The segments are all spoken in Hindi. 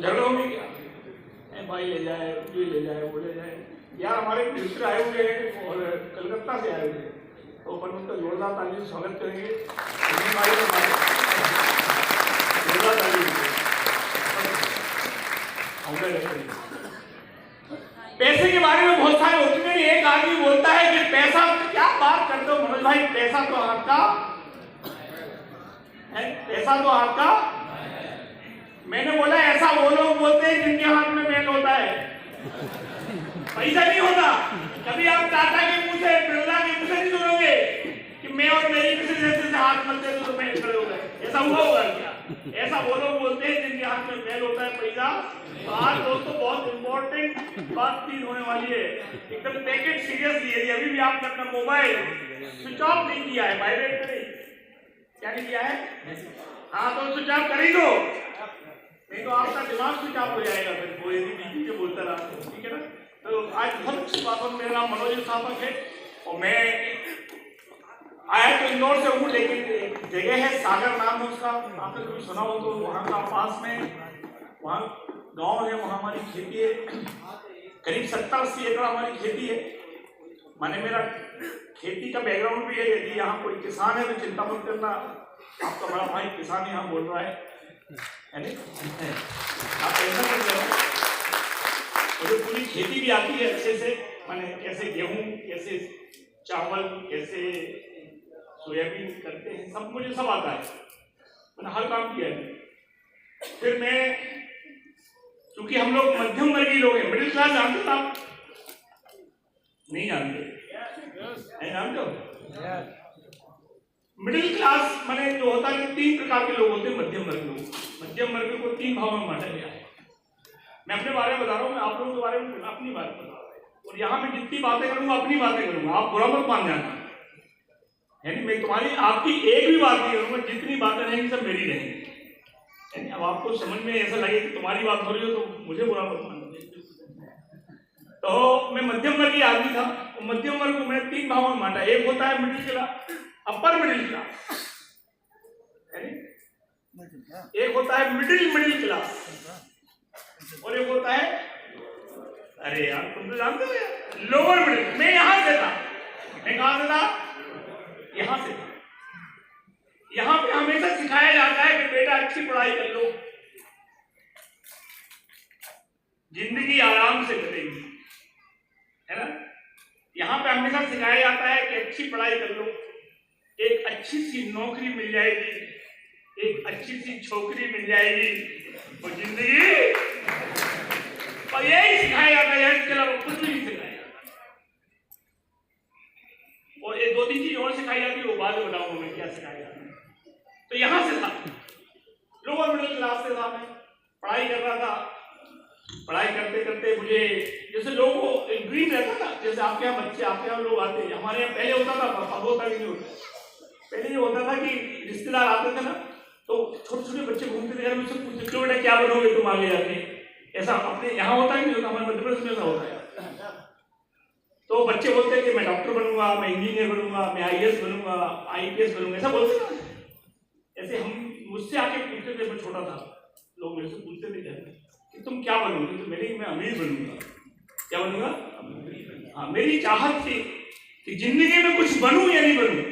झगड़ा होगी क्या? भाई ले जाए, ये ले जाए, वो ले जाए। यार हमारे मित्र आए हुए हैं और कलकत्ता से आए हुए हैं, तो अपन उनका जोरदार ताली से स्वागत करेंगे। जोरदार ताली। पैसे के बारे में बहुत सारे होते हैं। एक आदमी बोलता है कि पैसा, क्या बात करते हो मनोज भाई, पैसा तो आपका है, पैसा तो आपका। मैंने बोला ऐसा वो लोग बोलते हैं जिनके हाथ में मेल होता है, पैसा नहीं होता। कभी आप टाटा के मुंह से, बिरला के मुंह से नहीं सुनोगे कि मैं और मेरी किसी से हाथ मिलते तो मैं खड़े हो गए। ऐसा हुआ होगा क्या? ऐसा वो लोग बोलते हैं जिनके हाथ में मेल होता है, पैसा। तो आज दोस्तों बहुत इंपॉर्टेंट बात चीज होने वाली है, एकदम टेक इट सीरियसली। यदि अभी भी आपने अपना मोबाइल स्विच ऑफ नहीं किया है, वाइब्रेट नहीं, क्या नहीं किया है, हाँ तो स्विच ऑफ कर ही दो, नहीं तो आपका दिमाग स्विच ऑफ हो जाएगा फिर वो यदि बीच में बोलता रहा, ठीक है ना। तो आज बहुत अच्छी बात है। मेरा नाम मनोज साहब है और मैं आया तो इंदौर से हूँ, लेकिन जगह है सागर नाम है उसका, आपने कभी सुना हो तो। वहाँ का पास में वहाँ गांव है, वहाँ हमारी खेती है, करीब 70-80 एकड़ हमारी खेती है। माने मेरा खेती का बैकग्राउंड भी है। यदि यहाँ कोई किसान है तो चिंता मत करना, आपका बड़ा भाई किसान यहाँ बोल रहा है नहीं? आप ऐसा कर रहे हो, मुझे पूरी खेती भी आती है अच्छे से। माने कैसे गेहूं, कैसे चावल, कैसे सोयाबीन करते हैं, सब मुझे सब आता है। मैंने हर काम किया है। फिर मैं, क्योंकि हम लोग मध्यम वर्गीय लोग हैं, मिडिल क्लास जानते हो आप? नहीं जानते? जानते हो? मिडिल क्लास माने जो होता है, 3 प्रकार के लोग होते हैं मध्यम वर्ग लोग। मध्यम वर्ग को 3 भागों में बांटा गया है। मैं अपने बारे में बता रहा हूँ, मैं आप लोगों के बारे में अपनी बात बता रहा हूँ। और यहाँ मैं जितनी बातें करूंगा अपनी बातें करूंगा, आप बुरा मत मान जाना। यानी मैं तुम्हारी आपकी एक भी बात नहीं करूंगा, जितनी बातें रहेंगी सब मेरी रहेंगी। यानी अब आपको समझ में ऐसा लगे कि तुम्हारी बात हो रही हो तो मुझे बुरा मत मानना। तो मैं मध्यम वर्गीय आदमी था, और मध्यम वर्ग को मैंने 3 भागों में बांटा। एक होता है middle class, upper middle class, एक होता है मिडिल क्लास, और एक होता है, अरे यार तुम तो जानते हो, लोअर मिडिल। मैं यहां से था। मैं कहां से था? यहां से था। यहां पे हमेशा सिखाया जाता है कि बेटा अच्छी पढ़ाई कर लो, जिंदगी आराम से कटेगी, है ना। यहां पे हमेशा सिखाया जाता है कि अच्छी पढ़ाई कर लो, एक अच्छी सी नौकरी मिल जाएगी, एक अच्छी सी छोकरी मिल जाएगी, और जिंदगी, और यही सिखाया जाता है। इसके अलावा कुछ भी नहीं सिखाया जाता। और एक 2-3 चीज और सिखाई जाती है, वो बाद में बताऊंगा मैं क्या सिखाया जाता है। तो यहां से था, लोअर मिडिल क्लास से था। मैं पढ़ाई कर रहा था। पढ़ाई करते करते मुझे, जैसे लोगों को एक ड्रीम रहता था, जैसे आपके यहाँ बच्चे, आपके यहाँ लोग आते हैं, हमारे यहाँ पहले होता था, अब होता भी नहीं होता। पहले ये होता था कि रिश्तेदार आते थे ना, तो छोटे छोटे बच्चे घूमते थे, घर में से पूछते क्यों बेटा क्या बनोगे तुम आगे जाके। ऐसा अपने यहाँ होता ही नहीं होता, हमारे मध्य प्रदेश में ऐसा होता है। तो बच्चे बोलते हैं कि मैं डॉक्टर बनूंगा, मैं इंजीनियर बनूंगा, मैं IAS बनूंगा, IPS बनूंगा, ऐसा बोलते थे। ऐसे हम मुझसे आके पूछते थे, मैं छोटा था, लोग मेरे से पूछते थे कि तुम क्या बनोगे, तो मैं अमीर बनूंगा। क्या बनूंगा? हाँ, मेरी चाहत थी कि जिंदगी में कुछ बनूं या नहीं बनूं,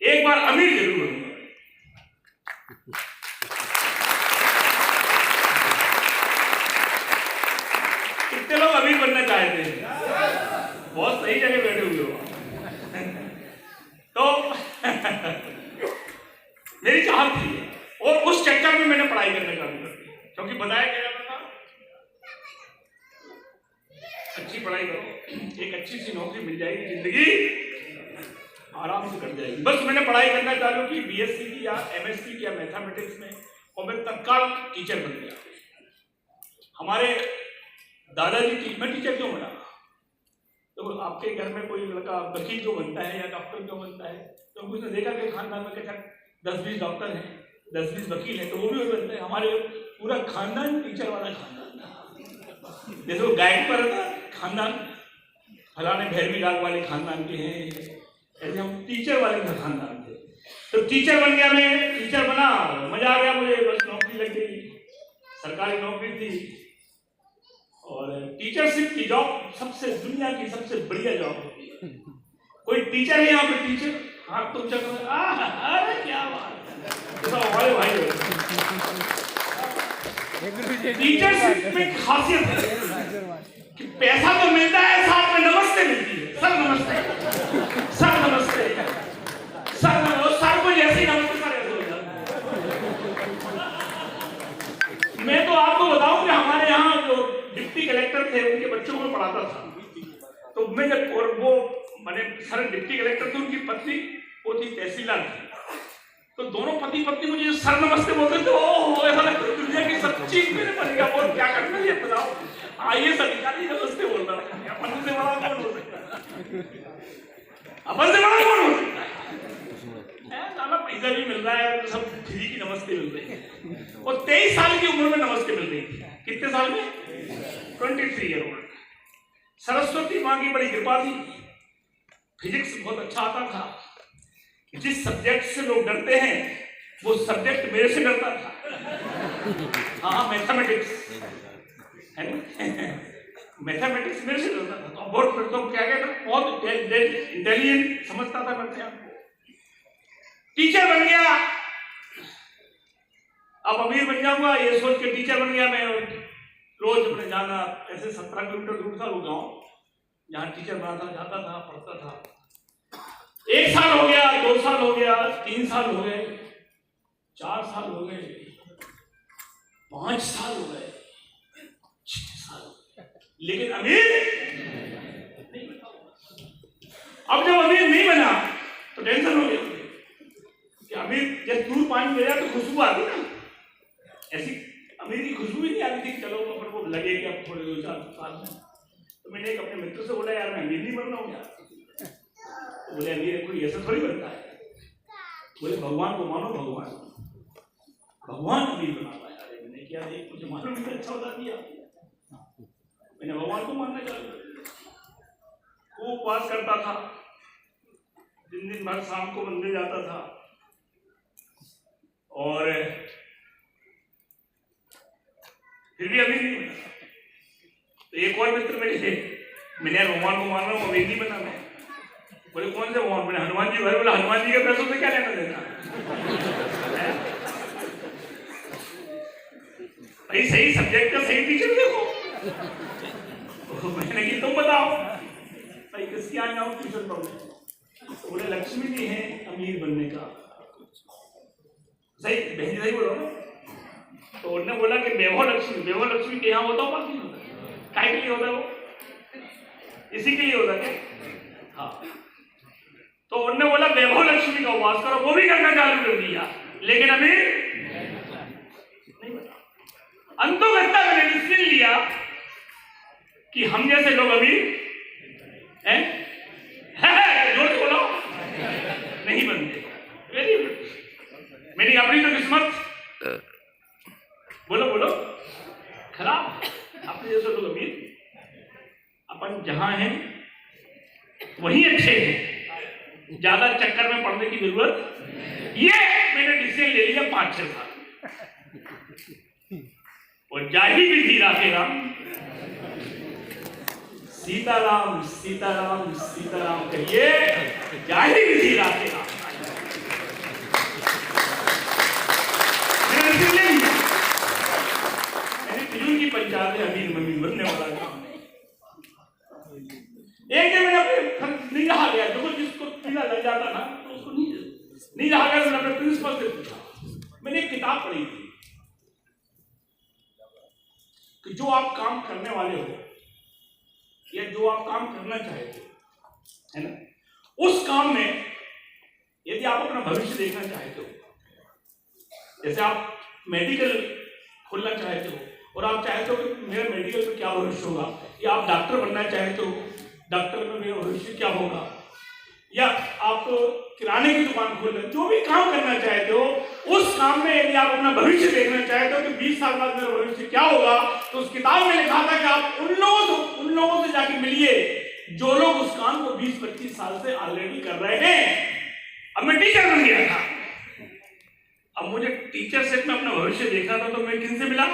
एक बार अमीर जरूर बनूंगा। कितने लोग अमीर बनना चाहते हैं? बहुत सही जगह बैठे हुए हो। तो मेरी चाहत थी, और उस चक्कर में मैंने पढ़ाई करने का भी, क्योंकि बताया क्या जाता था, अच्छी पढ़ाई करो, एक अच्छी सी नौकरी मिल जाएगी, जिंदगी आराम से कट जाएगी। बस मैंने पढ़ाई करना चालू की, BSc की या MSc किया मैथमेटिक्स में, और मैं तत्काल टीचर बन गया। हमारे दादाजी, मैं टीचर क्यों बना? तो आपके घर में कोई लड़का वकील क्यों बनता है या डॉक्टर क्यों बनता है? तो उसने देखा कि खानदान में क्या 10-20 डॉक्टर हैं, 10-20 वकील हैं, तो वो भी बनते हैं। हमारे पूरा खानदान टीचर वाला खानदान था। जैसे वो गायक पर था खानदान, फलाने भैरवी लाल वाले खानदान के हैं, ऐसे हम टीचर वाले खानदान थे। तो टीचर बन गया, मैं टीचर बना, मजा आ गया मुझे, बस नौकरी लग गई, सरकारी नौकरी थी और टीचरशिप की जॉब सबसे दुनिया की सबसे बढ़िया जॉब होती है। कोई टीचर है यहाँ पे? टीचर हाथ तो ऊंचा करो। अरे क्या बात है, तो हमारे भाई टीचरशिप में खासियत है कि पैसा तो मिलता है, साथ में नमस्ते मिलती है। सर नमस्ते, सर नमस्ते, सर नमस्ते, सर को जैसे ही नमस्ते सर ऐसे हो जाता। मैं तो आपको बताऊं कि हमारे यहाँ जो डिप्टी कलेक्टर थे उनके बच्चों को पढ़ाता था, तो मैं जब और वो मैंने सर डिप्टी कलेक्टर थे, उनकी पत्नी वो थी तहसीलदार थी, तो दोनों पति पत्नी मुझे सर नमस्ते बोलते थे। ओह ऐसा लगता है दुनिया की सब चीज मेरे बन गया। और क्या करना है बताओ, आईएएस अधिकारी नमस्ते बोल रहा है। अपन से बड़ा कौन हो सकता है? अपन से बड़ा कौन हो सकता है? साला पैसा भी मिल रहा है तो सब फ्री की नमस्ते मिल रही है। और 23 साल की उम्र में नमस्ते मिल रही थी। कितने साल में? 23 ईयर ओल्ड। सरस्वती माँ की बड़ी कृपा थी, फिजिक्स बहुत अच्छा आता था। जिस सब्जेक्ट से लोग डरते हैं वो सब्जेक्ट मेरे से डरता था। हाँ मैथमेटिक्स है ना, मैथमेटिक्स मेरे से डरता था। तो बहुत तो क्या कहते बहुत इंटेलिजेंट समझता था मैं अपने आप को। टीचर बन गया, अब अमीर बन जाऊंगा ये सोच के टीचर बन गया। मैं रोज अपने जाना, ऐसे 17 किलोमीटर दूर था वो गाँव जहाँ टीचर बना था, जाता था, पढ़ता था। 1 साल हो गया, 2 साल हो गया, 3 साल हो गए, 4 साल हो गए, 5 साल हो गए, 6 साल हो गए, लेकिन अमीर नहीं बना। अब जब अमीर नहीं बना तो टेंशन हो गया कि अमीर जब दूर पानी गया तो खुशबू आती ना, ऐसी अमीर की खुशबू भी नहीं आती थी। चलो अपन को लगे कि अब थोड़े 2-4 साल में, तो मैंने एक अपने मित्र से बोला यार मैं अमीर नहीं बन रहा हूँ यार। बोले अमीर कोई ऐसा थोड़ी बनता है। बोले भगवान को मानो, भगवान अमीर बनाता है। अरे मैंने क्या देख मुझे मालूम नहीं, अच्छा बता दिया। मैंने भगवान को मानना चालू कर दिया। खूब उपवास करता था, दिन भर शाम को मंदिर जाता था। और फिर भी अमीर नहीं बना। तो एक और मित्र मेरे थे, मैंने भगवान को मान रहा हूँ, अमीर नहीं बना मैं। बोले कौन से भगवान? मैंने हनुमान जी भाई। बोला हनुमान जी के पैसों से क्या लेना देना भाई, सही सब्जेक्ट का सही टीचर देखो। तो मैंने कि तुम बताओ भाई किसके यहाँ जाऊँ ट्यूशन पढ़ने? तो बोले लक्ष्मी जी हैं अमीर बनने का। सही बहन जी सही बोलो ना। तो उन्होंने बोला कि वैभव लक्ष्मी के यहाँ होता हो, बाकी होता है। काय के लिए होता है वो? इसी के लिए होता है क्या? हाँ। तो उन्होंने बोला वैभव लक्ष्मी का उपवास करो, वो भी करना चालू कर दिया, लेकिन अमीर नहीं बना। अंतोगत्ता मैंने डिसीजन लिया कि हम जैसे लोग अमीर हैं, जोर से बोलो, नहीं बनते। वेरी गुड, मेरी अपनी तो किस्मत बोलो खराब। अपने जैसे लोग अमीर, अपन जहां हैं वहीं अच्छे हैं, ज्यादा चक्कर में पड़ने की जरूरत। ये मैंने डिसीजन ले लिया 5-6 साल। और जाही विधि राखे राम, सीताराम सीताराम सीताराम कहिए, जाही विधि राखे राम। मैंने फिजूल की पंचायत में अमीर ममीर बनने वाला काम नहीं। एक दिन मैंने अपने नहीं रहा गया, देखो जिसको पीला लग जाता ना तो उसको नहीं रहा गया। मैंने अपने प्रिंसिपल से पूछा, मैंने एक किताब पढ़ी थी कि जो आप काम करने वाले हो या जो आप काम करना चाहते हो, है ना, उस काम में यदि आप अपना भविष्य देखना चाहते हो, जैसे आप मेडिकल खोलना चाहते हो और आप चाहते हो कि मेरा मेडिकल में क्या भविष्य होगा, या आप डॉक्टर बनना चाहते हो, डॉक्टर में मेरा भविष्य क्या होगा, या आप किराने की दुकान खोल रहे, जो भी काम करना चाहते हो, उस काम में यदि आप अपना भविष्य देखना चाहते हो कि 20 साल बाद मेरा भविष्य क्या होगा, तो उस किताब में लिखा था कि आप उन लोगों से जाके मिलिए जो लोग उस काम को 20-25 साल से ऑलरेडी कर रहे हैं। अब मैं टीचर बन गया था, अब मुझे टीचरशिप में अपना भविष्य देखना था, तो मैं किन से मिला?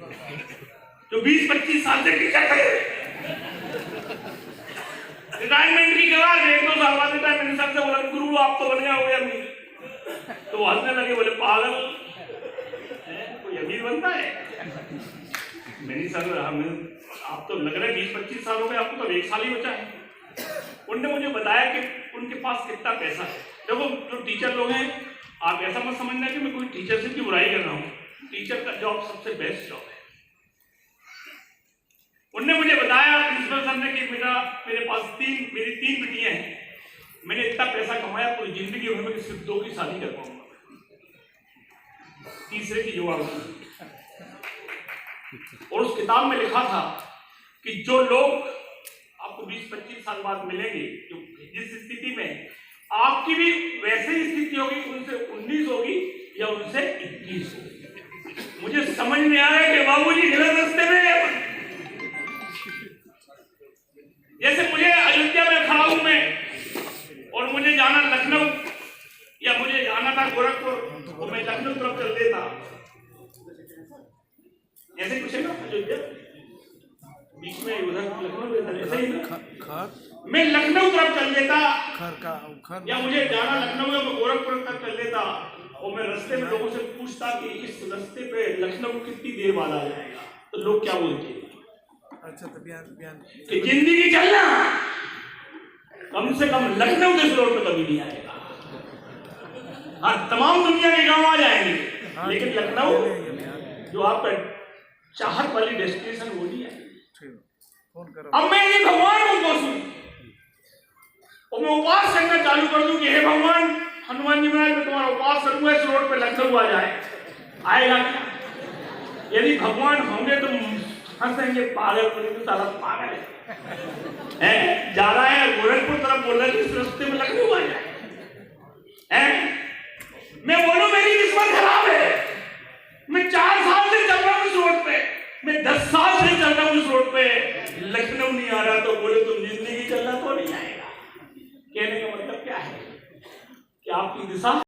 जो 20-25 साल से टीचर थे, रिटायरमेंट की करा 1-2 साल बाद रिटायरमेंट सर से बोला गुरु आप तो बन गए हो गया अमीर, तो वो हंसने लगे, बोले पागल कोई अमीर बनता है? नहीं सर हमें आप तो लग रहे 20-25 साल हो गए, आपको तो 1 साल ही बचा है। उनने मुझे बताया कि उनके पास कितना पैसा है। देखो जो टीचर लोग हैं, आप ऐसा मत समझना कि मैं कोई टीचर से की बुराई कर रहा हूँ, टीचर का जॉब सबसे बेस्ट जॉब है। उनने मुझे बताया प्रिंसिपल सर ने कि बेटा मेरे पास मेरी 3 बेटियां हैं, मैंने इतना पैसा कमाया पूरी जिंदगी भर में सिर्फ 2 की शादी कर पाऊंगा, तीसरे की जुगाड़। और उस किताब में लिखा था कि जो लोग आपको 20-25 साल बाद मिलेंगे, जो जिस स्थिति में आपकी भी वैसे ही स्थिति होगी, उनसे 19 होगी या उनसे 21 होगी। मुझे समझ में आया कि बाबूजी गलत रास्ते में, जैसे मुझे अयोध्या में खड़ा हूं मैं और मुझे जाना लखनऊ या मुझे जाना था गोरखपुर, तो मैं लखनऊ तरफ चल देता, ऐसे कुछ है ना अयोध्या बीच में उधर लखनऊ, ऐसे ही ना मैं लखनऊ तरफ चल देता या मुझे जाना लखनऊ या मैं गोरखपुर तक चल देता, और मैं रास्ते में लोगों से पूछता कि इस रास्ते पे लखनऊ कितनी देर बाद आ जाएगा, तो लोग क्या बोलते? अच्छा तो कि जिंदगी चलना कम से कम लखनऊ के रोड पे कभी नहीं आएगा। हाँ तमाम दुनिया के गांव आ जाएंगे, लेकिन लखनऊ जो आपका चाहत वाली डेस्टिनेशन वो नहीं है। अब मैं ये भगवान को कोसूं और मैं उपवास करना चालू कर दूं कि हे भगवान हनुमान जी महाराज मैं तुम्हारा उपवास करूंगा, इस रोड पे लखनऊ आ जाए, आएगा क्या? यदि भगवान होंगे तो हंसेंगे, पागल तो साला पागल है, जा रहा है गोरखपुर तरफ, बोल रहा है इस रास्ते में लखनऊ आ जाए। मैं बोलूं मेरी किस्मत खराब है, मैं 4 साल से चल रहा हूं इस रोड पे, मैं 10 साल से चल रहा हूं इस रोड पे, लखनऊ नहीं आ रहा, तो बोले तुम जिंदगी चलना तो नहीं आएगा। कहने का मतलब क्या है कि आपकी दिशा